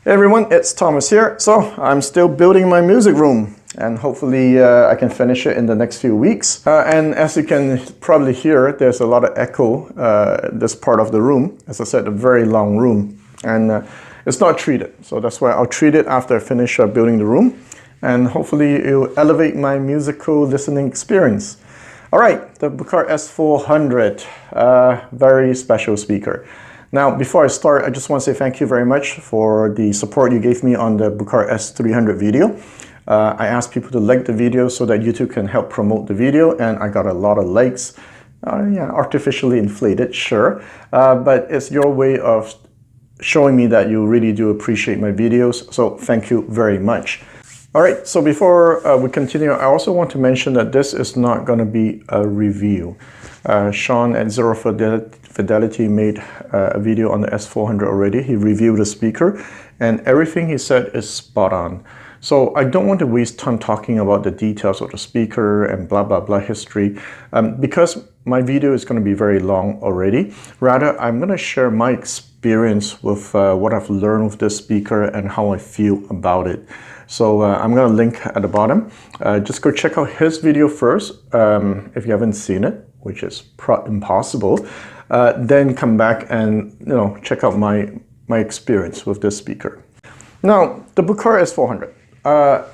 Hey everyone, it's Thomas here. So I'm still building my music room and hopefully I can finish it in the next few weeks. And as you can probably hear, there's a lot of echo this part of the room. As I said, a very long room, and it's not treated. So that's why I'll treat it after I finish building the room, and hopefully it'll elevate my musical listening experience. All right, the Buchardt S400, very special speaker. Now, before I start, I just want to say thank you very much for the support you gave me on the Buchardt S300 video. I asked people to like the video so that YouTube can help promote the video, and I got a lot of likes. Yeah, artificially inflated, sure, but it's your way of showing me that you really do appreciate my videos, so thank you very much. All right, so before we continue, I also want to mention that this is not going to be a review. Sean at Zero Fidelity made a video on the S400 already. He reviewed the speaker, and everything he said is spot on. So I don't want to waste time talking about the details of the speaker and blah, blah, blah history, because my video is going to be very long already. Rather, I'm going to share my experience with what I've learned with this speaker and how I feel about it. So I'm going to link at the bottom. Just go check out his video first if you haven't seen it, which is impossible. Then come back and check out my experience with this speaker. Now, the Buchardt S400.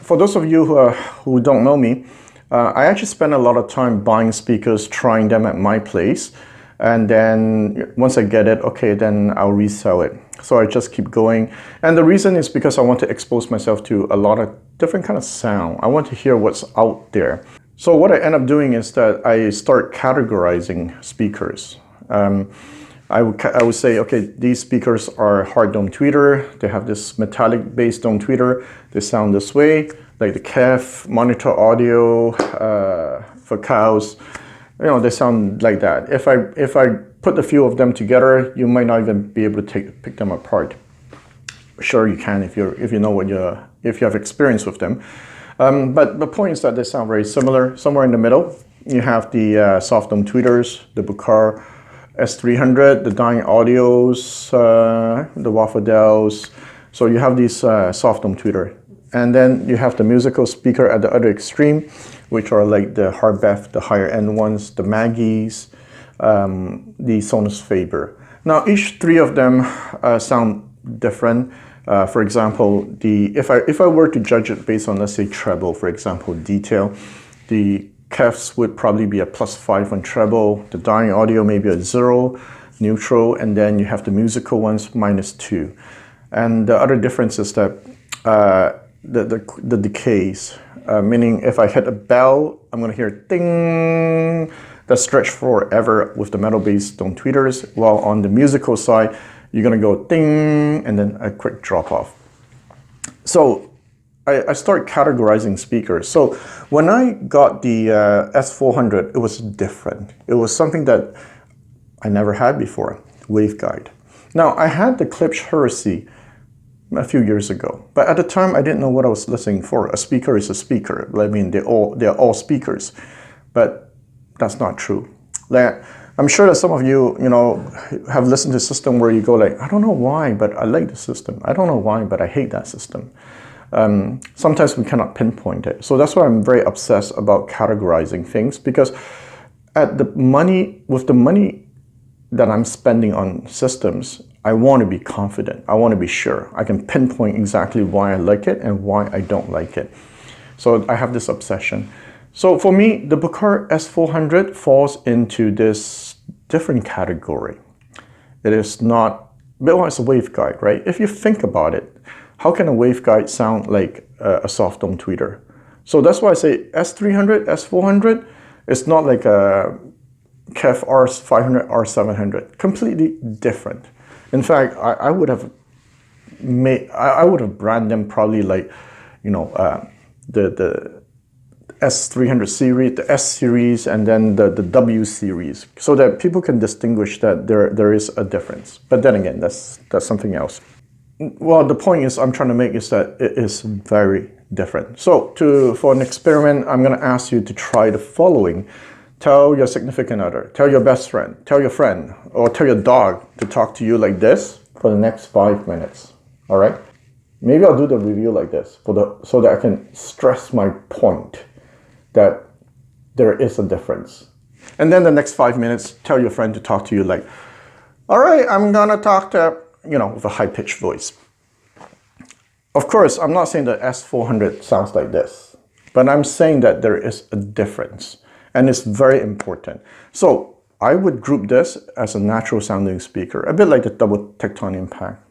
For those of you who don't know me, I actually spend a lot of time buying speakers, trying them at my place, and then once I get it, okay, then I'll resell it. So I just keep going, and the reason is because I want to expose myself to a lot of different kind of sound. I want to hear what's out there. So what I end up doing is that I start categorizing speakers. I would say, okay, these speakers are hard dome tweeter. They have this metallic bass dome tweeter. They sound this way, like the KEF, monitor audio for cows. They sound like that. If I put a few of them together, you might not even be able to pick them apart. Sure, you can if you know if you have experience with them. But the point is that they sound very similar. Somewhere in the middle, you have the soft dome tweeters, the Buchardt S300, the dying audios, the Wafadels. So you have these soft dome tweeter. And then you have the musical speaker at the other extreme, which are like the Harbeth, the higher end ones, the Maggies, the Sonus Faber. Now, each three of them sound different. For example, if I were to judge it based on, let's say, treble, for example, detail, the KEFs would probably be a +5 on treble, the dying audio maybe a 0, neutral, and then you have the musical ones -2. And the other difference is that the decays, meaning if I hit a bell, I'm going to hear ding, that stretch forever with the metal bass dome tweeters, while on the musical side, you're going to go ding, and then a quick drop off. So I start categorizing speakers. So when I got the S400, it was different. It was something that I never had before, waveguide. Now, I had the Klipsch Heresy a few years ago, but at the time I didn't know what I was listening for. A speaker is a speaker. I mean, they're all speakers, but that's not true. I'm sure that some of you, have listened to a system where you go like, I don't know why, but I like the system. I don't know why, but I hate that system. Sometimes we cannot pinpoint it. So that's why I'm very obsessed about categorizing things, because with the money that I'm spending on systems, I want to be confident. I want to be sure. I can pinpoint exactly why I like it and why I don't like it. So I have this obsession. So for me, the Buchardt S400 falls into this different category. It is not, well, it's a waveguide, right? If you think about it, how can a waveguide sound like a soft dome tweeter? So that's why I say S300, S400, it's not like a KEF R500, R700. Completely different. In fact, I would have branded them probably like, the S300 series, the S series, and then the W series, so that people can distinguish that there is a difference. But then again, that's something else. Well, the point is I'm trying to make is that it is very different. So for an experiment, I'm going to ask you to try the following. Tell your significant other, tell your best friend, tell your friend, or tell your dog to talk to you like this for the next 5 minutes. All right? Maybe I'll do the review like this so that I can stress my point that there is a difference. And then the next 5 minutes, tell your friend to talk to you like, all right, I'm gonna talk to, with a high-pitched voice. Of course, I'm not saying the S400 sounds like this, but I'm saying that there is a difference, and it's very important. So I would group this as a natural sounding speaker, a bit like the double tecton impact.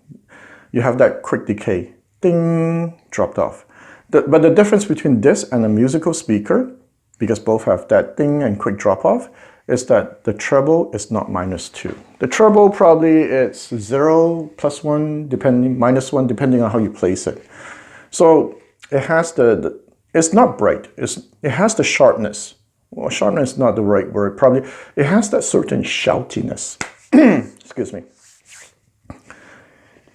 You have that quick decay, ding, dropped off. But the difference between this and a musical speaker, because both have that ding and quick drop off, is that the treble is not -2. The treble probably it's 0, +1, -1, depending on how you place it. So it has it's not bright. It has the sharpness. Well, sharpness is not the right word. Probably it has that certain shoutiness. Excuse me.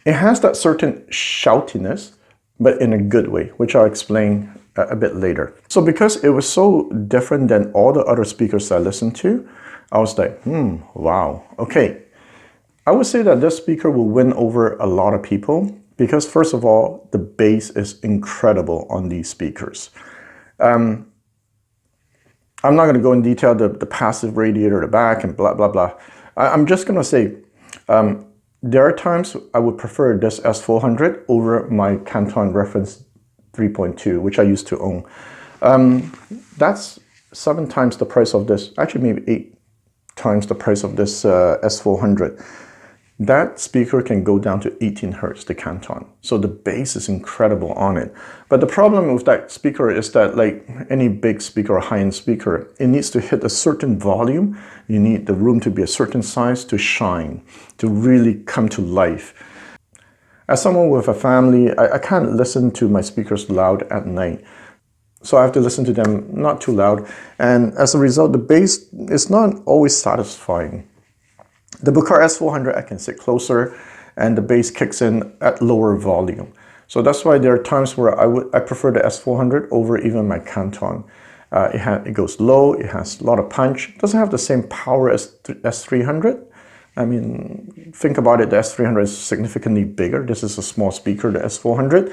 It has that certain shoutiness, but in a good way, which I'll explain a bit later. So because it was so different than all the other speakers I listened to, I was like, wow, okay. I would say that this speaker will win over a lot of people because first of all, the bass is incredible on these speakers. I'm not going to go in detail the passive radiator, the back, and blah, blah, blah. I'm just going to say, there are times I would prefer this S400 over my Canton Reference 3.2, which I used to own. That's 7 times the price of this, actually maybe 8 times the price of this S400. That speaker can go down to 18 Hertz, the Canton. So the bass is incredible on it. But the problem with that speaker is that like any big speaker or high-end speaker, it needs to hit a certain volume. You need the room to be a certain size to shine, to really come to life. As someone with a family, I can't listen to my speakers loud at night. So I have to listen to them not too loud. And as a result, the bass is not always satisfying. The Buchardt S400, I can sit closer and the bass kicks in at lower volume. So that's why there are times where I prefer the S400 over even my Canton. It goes low, it has a lot of punch. It doesn't have the same power as S300. I mean, think about it, the S300 is significantly bigger. This is a small speaker, the S400,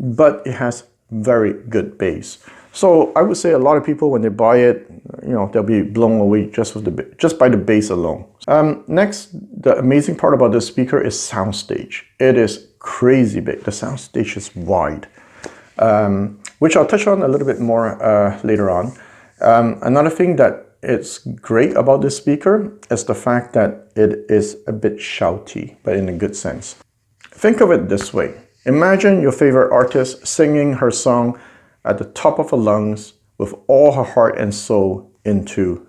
but it has very good bass. So I would say a lot of people, when they buy it, they'll be blown away just by the bass alone. Next, the amazing part about this speaker is Soundstage. It is crazy big. The Soundstage is wide, which I'll touch on a little bit more later on. Another thing that it's great about this speaker is the fact that it is a bit shouty, but in a good sense. Think of it this way. Imagine your favorite artist singing her song at the top of her lungs with all her heart and soul into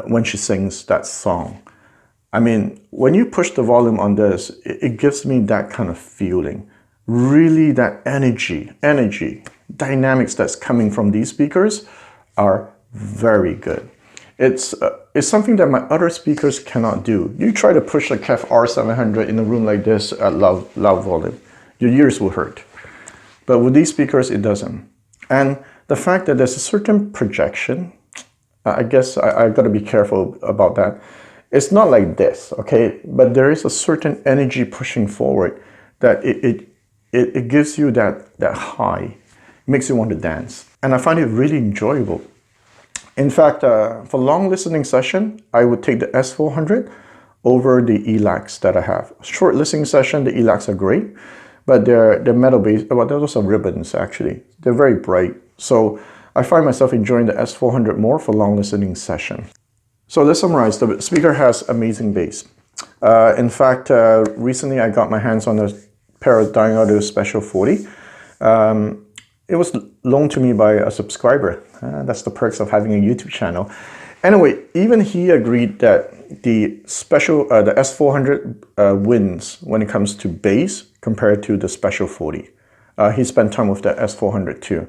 when she sings that song. I mean, when you push the volume on this, it gives me that kind of feeling. Really that energy, dynamics that's coming from these speakers are very good. It's something that my other speakers cannot do. You try to push a KEF R700 in a room like this at loud volume, your ears will hurt. But with these speakers, it doesn't. And the fact that there's a certain projection, I guess I got to be careful about that. It's not like this, okay? But there is a certain energy pushing forward that it gives you that high, makes you want to dance. And I find it really enjoyable. In fact, for long listening session, I would take the S400 over the ELACs that I have. Short listening session, the ELACs are great. But they're metal based, well, those are ribbons actually. They're very bright. So I find myself enjoying the S400 more for long listening session. So let's summarize. The speaker has amazing bass. In fact, recently I got my hands on a pair of Dying Audio Special 40. It was loaned to me by a subscriber. That's the perks of having a YouTube channel. Anyway, even he agreed that the S400 wins when it comes to bass compared to the Special 40. He spent time with the S400 too.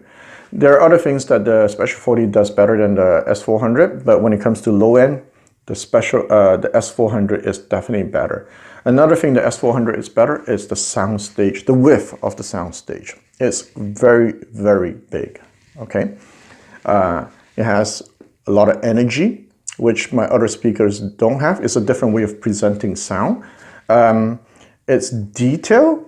There are other things that the Special 40 does better than the S400, but when it comes to low end, the S400 is definitely better. Another thing the S400 is better is the soundstage, the width of the soundstage. It's very, very big, okay? It has a lot of energy, which my other speakers don't have. It's a different way of presenting sound. Its detail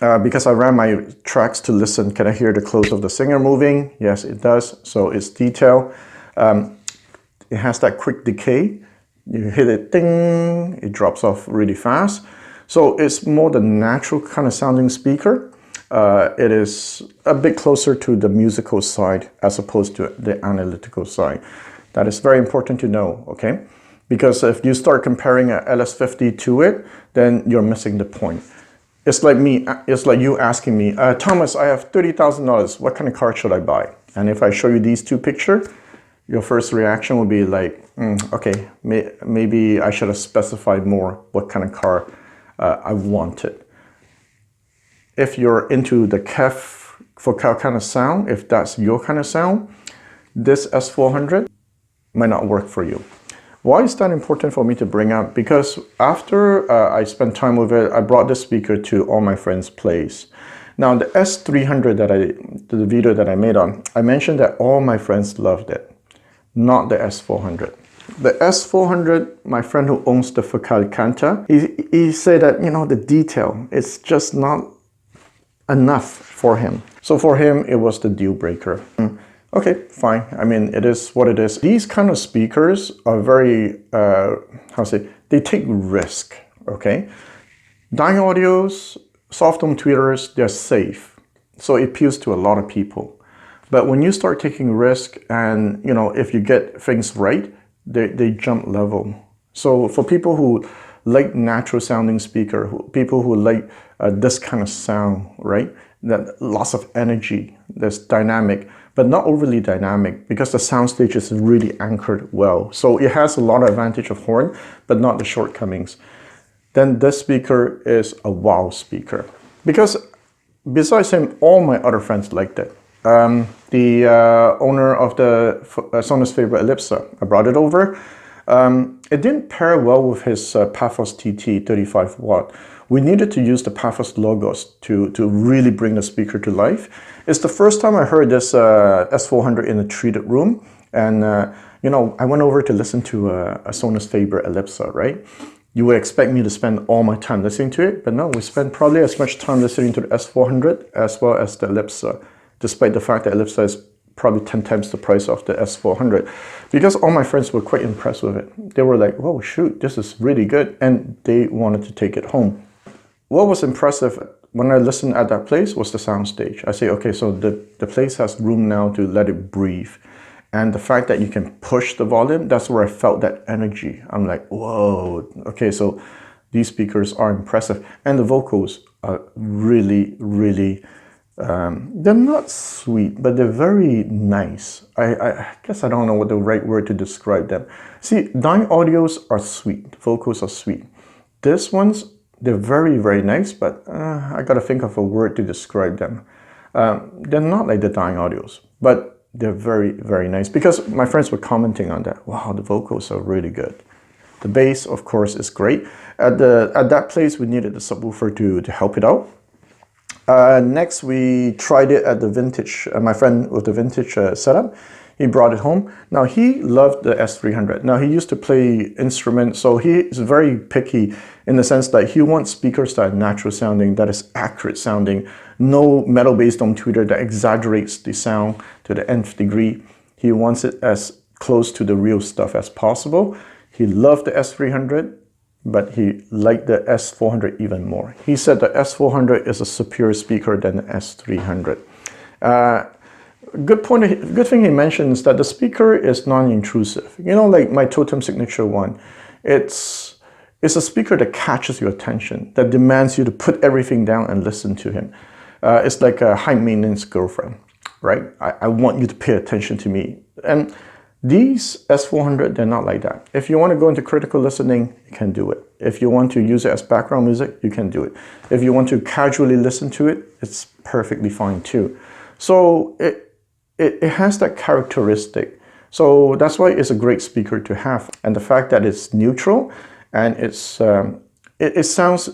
because I ran my tracks to listen, can I hear the clothes of the singer moving? Yes, it does. So it's detail. It has that quick decay. You hit it, ding, it drops off really fast. So it's more the natural kind of sounding speaker. It is a bit closer to the musical side as opposed to the analytical side. That is very important to know, okay? Because if you start comparing a LS50 to it, then you're missing the point. It's like you asking me, Thomas, I have $30,000. What kind of car should I buy? And if I show you these two pictures, your first reaction will be like, okay, maybe I should have specified more what kind of car I wanted. If you're into the KEF for kind of sound, if that's your kind of sound, this S400 might not work for you. Why is that important for me to bring up? Because after I spent time with it, I brought this speaker to all my friends' place. Now the S300 the video that I made on, I mentioned that all my friends loved it, not the S400. The S400, my friend who owns the Facalcanta, he said that, you know, the detail, it's just not enough for him. So for him, it was the deal breaker. Okay, fine. I mean, it is what it is. These kind of speakers are very, they take risk, okay? Dying audios, soft home tweeters, they're safe. So it appeals to a lot of people. But when you start taking risk and, you know, if you get things right, they jump level. So for people who like natural sounding speaker, people who like this kind of sound, right? That lots of energy, that's dynamic, but not overly dynamic because the soundstage is really anchored well. So it has a lot of advantage of horn, but not the shortcomings. Then this speaker is a wow speaker. Because besides him, all my other friends liked it. The owner of the Sonos favorite Ellipsa, I brought it over. It didn't pair well with his Paphos TT 35 watt. We needed to use the Paphos Logos to really bring the speaker to life. It's the first time I heard this S400 in a treated room. And, you know, I went over to listen to a Sonos favorite Ellipsa, right? You would expect me to spend all my time listening to it, but no, we spent probably as much time listening to the S400 as well as the Ellipsa, despite the fact that Ellipsa is probably 10 times the price of the S400, because all my friends were quite impressed with it. They were like, whoa, shoot, this is really good, and they wanted to take it home. What was impressive when I listened at that place was the soundstage. I say, okay, so the place has room now to let it breathe. And the fact that you can push the volume, that's where I felt that energy. I'm like, whoa, okay, so these speakers are impressive. And the vocals are really, really, they're not sweet, but they're very nice. I guess I don't know what the right word to describe them. See, dying audios are sweet, vocals are sweet. This one's, they're very, very nice, but I gotta think of a word to describe them. They're not like the dying audios, but they're very, very nice because my friends were commenting on that. Wow, the vocals are really good. The bass, of course, is great. At that place, we needed the subwoofer to help it out. Next, we tried it at the vintage, my friend with the vintage setup. He brought it home. Now, he loved the S300. Now, he used to play instruments, so he is very picky in the sense that he wants speakers that are natural sounding, that is accurate sounding, no metal-based dome tweeter that exaggerates the sound to the nth degree. He wants it as close to the real stuff as possible. He loved the S300, but he liked the S400 even more. He said the S400 is a superior speaker than the S300. Good thing he mentioned is that the speaker is non-intrusive. You know, like my Totem Signature one, it's a speaker that catches your attention, that demands you to put everything down and listen to him. It's like a high-maintenance girlfriend, right? I want you to pay attention to me. And these S400, they're not like that. If you want to go into critical listening, you can do it. If you want to use it as background music, you can do it. If you want to casually listen to it, it's perfectly fine too. So it has that characteristic. So that's why it's a great speaker to have. And the fact that it's neutral and it sounds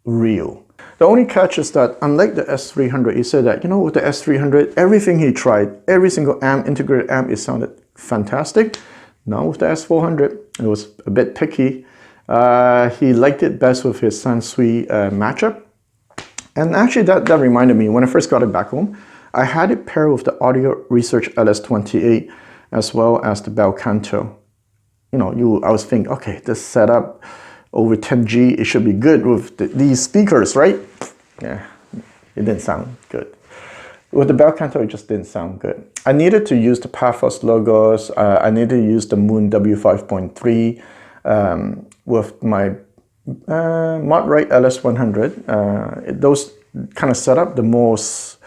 real. The only catch is that unlike the S300, he said that, you know, with the S300, everything he tried, every single amp, integrated amp, it sounded fantastic. Now with the S400, it was a bit picky. He liked it best with his Sansui matchup. And actually that reminded me, when I first got it back home, I had it paired with the Audio Research LS28 as well as the Bel Canto. You know, I was thinking, okay, this setup over 10G, it should be good with these speakers, right? Yeah, it didn't sound good. With the Bel Canto, it just didn't sound good. I needed to use the Pathos logos. I needed to use the Moon W5.3 with my Buchardt S400. Those kind of setup, the most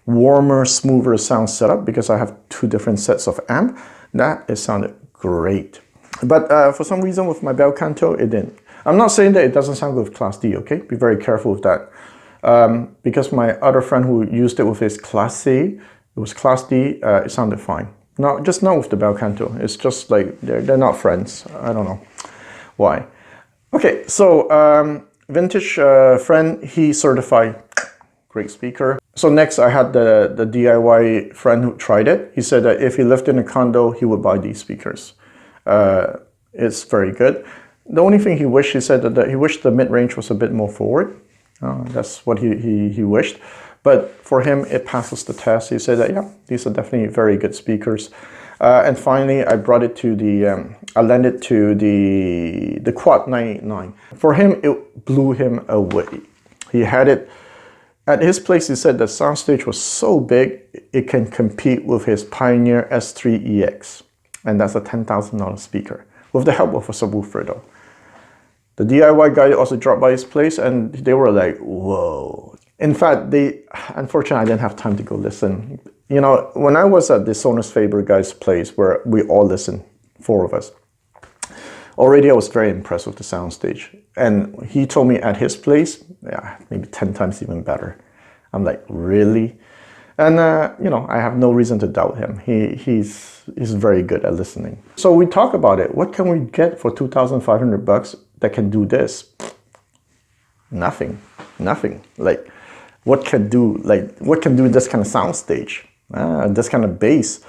warmer, smoother sound setup, because I have two different sets of amp. That it sounded great. But for some reason with my Bel Canto, it didn't. I'm not saying that it doesn't sound good with Class D, okay? Be very careful with that. Because my other friend who used it with his Class C, it was Class D, it sounded fine. Just not with the Bel Canto. It's just like, they're not friends. I don't know why. Okay, so vintage friend, he certified, great speaker. So next I had the DIY friend who tried it. He said that if he lived in a condo, he would buy these speakers. It's very good. The only thing he wished, he said that he wished the mid-range was a bit more forward. That's what he wished. But for him, it passes the test. He said that, yeah, these are definitely very good speakers. And finally, I brought it to I lent it to the Quad 989. For him, it blew him away. He had it at his place. He said the Soundstage was so big, it can compete with his Pioneer S3EX. And that's a $10,000 speaker, with the help of a subwoofer though. The DIY guy also dropped by his place and they were like, whoa. In fact, unfortunately, I didn't have time to go listen. You know, when I was at the Sonus Faber guy's place where we all listened, 4 of us, already I was very impressed with the Soundstage. And he told me at his place, yeah, maybe 10 times even better. I'm like, really? And, you know, I have no reason to doubt him. He's very good at listening. So we talk about it. What can we get for $2,500 that can do this? Nothing. Like, what can do this kind of Soundstage? This kind of bass?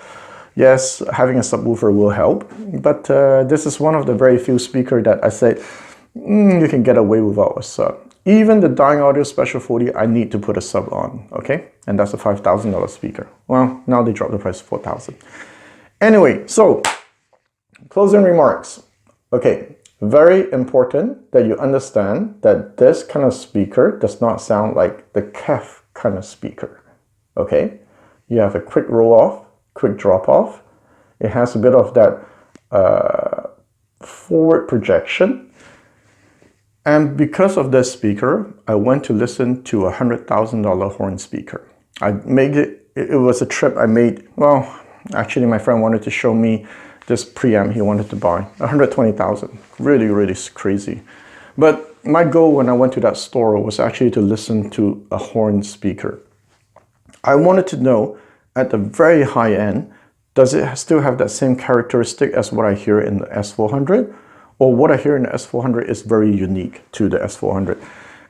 Yes, having a subwoofer will help, but this is one of the very few speakers that I say you can get away without a sub. Even the Dying Audio Special 40, I need to put a sub on, okay? And that's a $5,000 speaker. Well, now they dropped the price to $4,000. Anyway, so closing remarks. Okay, very important that you understand that this kind of speaker does not sound like the KEF kind of speaker, okay? You have a quick roll off, quick drop off. It has a bit of that forward projection. And because of this speaker, I went to listen to a $100,000 horn speaker. It was a trip I made. Well, actually my friend wanted to show me this preamp he wanted to buy, $120,000. Really, really crazy. But my goal when I went to that store was actually to listen to a horn speaker. I wanted to know at the very high end, does it still have that same characteristic as what I hear in the S400? Or what I hear in the S400 is very unique to the S400.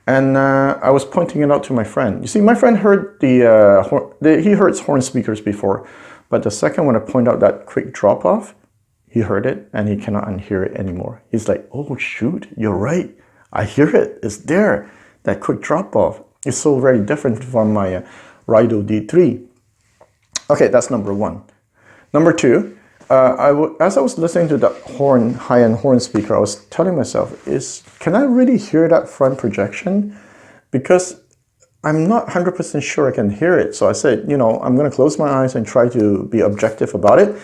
And I was pointing it out to my friend. You see, my friend heard he heard horn speakers before, but the second when I point out that quick drop off, he heard it and he cannot unhear it anymore. He's like, oh shoot, you're right. I hear it, it's there. That quick drop off is so very different from my Rido D3. Okay, that's number one. Number two, as I was listening to the high-end horn speaker, I was telling myself, can I really hear that front projection? Because I'm not 100% sure I can hear it. So I said, you know, I'm going to close my eyes and try to be objective about it.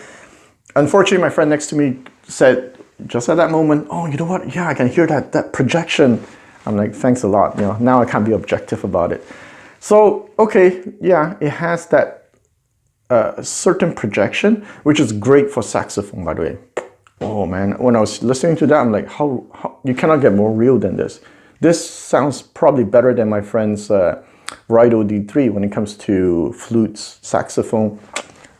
Unfortunately, my friend next to me said, just at that moment, oh, you know what? Yeah, I can hear that projection. I'm like, thanks a lot. You know, now I can't be objective about it. So, okay, yeah, it has that certain projection, which is great for saxophone, by the way. Oh man, when I was listening to that, I'm like, how you cannot get more real than this. This sounds probably better than my friend's Rido D3 when it comes to flutes, saxophone.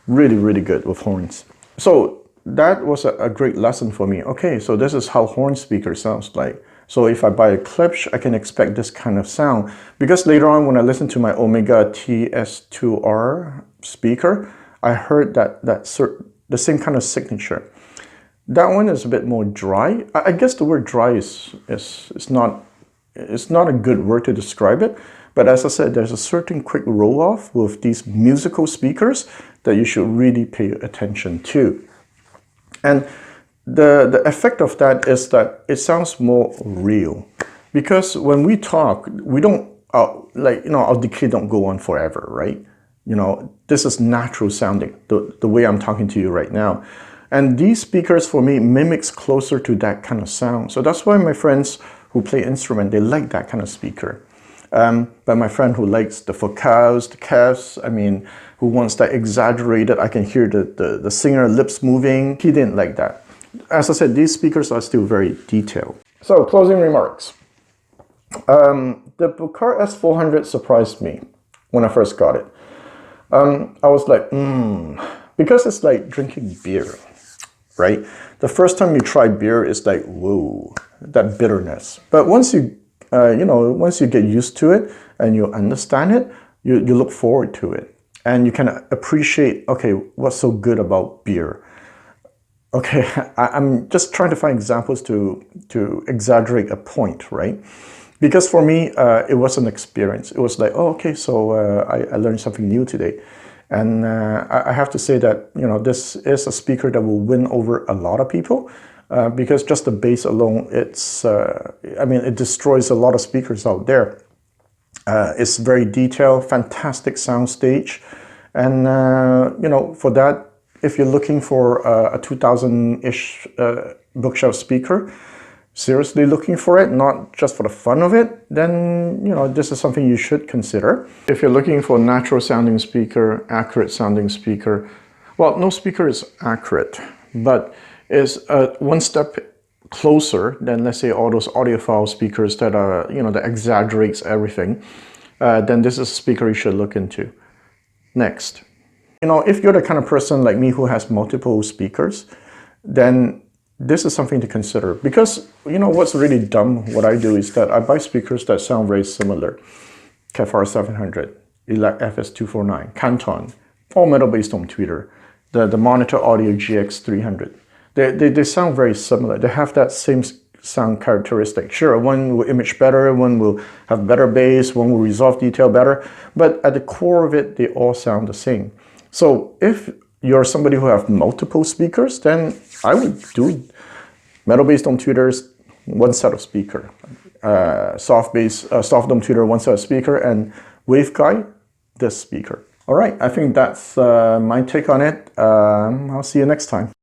Really, really good with horns. So that was a great lesson for me. Okay, so this is how horn speaker sounds like. So if I buy a Klipsch, I can expect this kind of sound. Because later on, when I listened to my Omega TS2R speaker, I heard the same kind of signature. That one is a bit more dry. I guess the word dry is not a good word to describe it, But as I said, there's a certain quick roll-off with these musical speakers that you should really pay attention to. And the effect of that is that it sounds more real. Because when we talk, we don't, our decay don't go on forever, right? This is natural sounding, the way I'm talking to you right now. And these speakers, for me, mimics closer to that kind of sound. So that's why my friends who play instrument, they like that kind of speaker. But my friend who likes the focals, the calves, who wants that exaggerated, I can hear the singer lips moving, he didn't like that. As I said, these speakers are still very detailed. So, closing remarks. The Buchardt S400 surprised me when I first got it. I was like, because it's like drinking beer, right? The first time you try beer, it's like, whoa, that bitterness. But once you, once you get used to it and you understand it, you look forward to it. And you can appreciate, okay, what's so good about beer? Okay, I'm just trying to find examples to exaggerate a point, right? Because for me, it was an experience. It was like, oh, okay, so I learned something new today. And I have to say that, this is a speaker that will win over a lot of people because just the bass alone, it destroys a lot of speakers out there. It's very detailed, fantastic soundstage. And, for that, if you're looking for a 2000-ish bookshelf speaker, seriously looking for it, not just for the fun of it, then, this is something you should consider. If you're looking for a natural sounding speaker, accurate sounding speaker, well, no speaker is accurate, but is one step closer than, let's say, all those audiophile speakers that are, that exaggerates everything, then this is a speaker you should look into. Next, if you're the kind of person like me who has multiple speakers, then this is something to consider. Because, what's really dumb, what I do is that I buy speakers that sound very similar. KFR 700, Elect FS249, Canton, all metal-based home tweeter, the Monitor Audio GX 300. They sound very similar. They have that same sound characteristic. Sure, one will image better, one will have better bass, one will resolve detail better, but at the core of it, they all sound the same. So if you're somebody who have multiple speakers, then I would do metal-based dome tweeters, one set of speaker, soft dome tweeter, one set of speaker, and waveguide, this speaker. All right, I think that's my take on it. I'll see you next time.